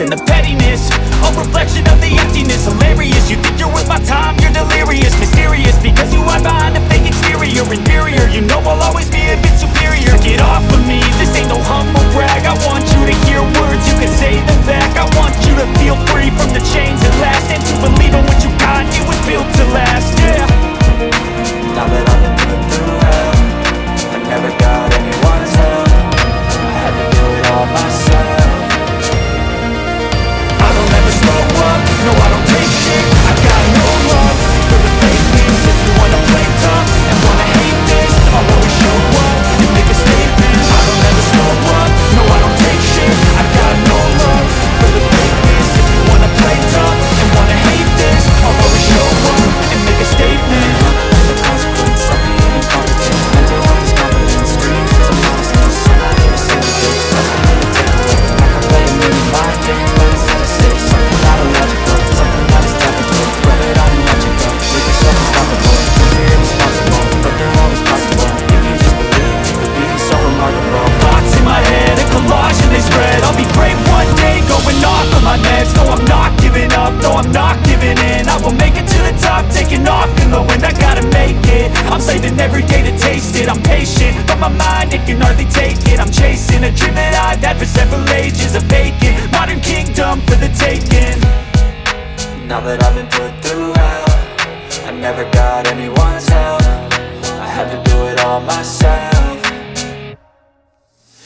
and the pettiness, a reflection of the emptiness. Hilarious, you think you're worth my time, you're delirious. Mysterious, because you hide behind a fake exterior. Inferior, you know I'll always be a bit superior. Get off of me, this ain't no humble brag. I want you to hear words, you can say them back. I want you to feel free from the chains that last, and to believe in what you got, it was built to last, yeah. Now that I've been put through hell, I never got anyone's help. I had to do it all myself. I don't ever slow up, no I don't take shit. I got no love for the fakeness. If you wanna play tough and wanna hate this, I'll always show up and make a statement. I don't ever slow up, no I don't take shit. I got no love for the fakeness. If you wanna play tough and wanna hate this, I'll always show up and make a statement. The consequence of being incompetent, mental health is confidence, screaming cause I'm lost, no son, I hear a silly bitch. That's what I'm gonna take away. I can play a million mind games, but instead I say something not illogical, something that is technical. Rub it on and watch it go. Make yourself unstoppable, cause you're irresponsible, but they're always possible. If you just believe, you could be so remarkable. Thoughts in my head, a collage and they spread. I'll be great one day, going off on my meds. No, I'm not giving up, no, I'm not giving in. I will make it to the top, taking off in the wind. I gotta make it, I'm saving every day to taste it. I'm patient, but my mind, it can hardly take it. I'm chasing a dream that I've had for several ages. A vacant, modern kingdom for the taking. Now that I've been put through hell, I never got anyone's help. I had to do it all myself.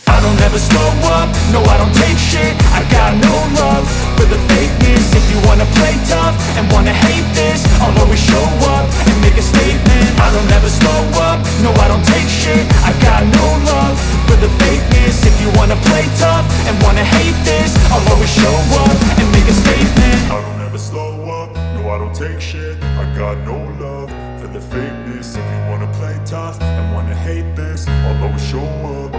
I don't ever slow up, no I don't take shit. I got no love for the fakeness. If you wanna play tough and wanna hate this, I'll always show up and make a statement. I don't ever slow up, no I don't take shit. I got no love for the fakeness. If you wanna play tough and wanna hate this, I'll always show up and make a statement. I don't ever slow up, no I don't take shit. I got no love for the fakeness. If you wanna play tough and wanna hate this, I'll always show up.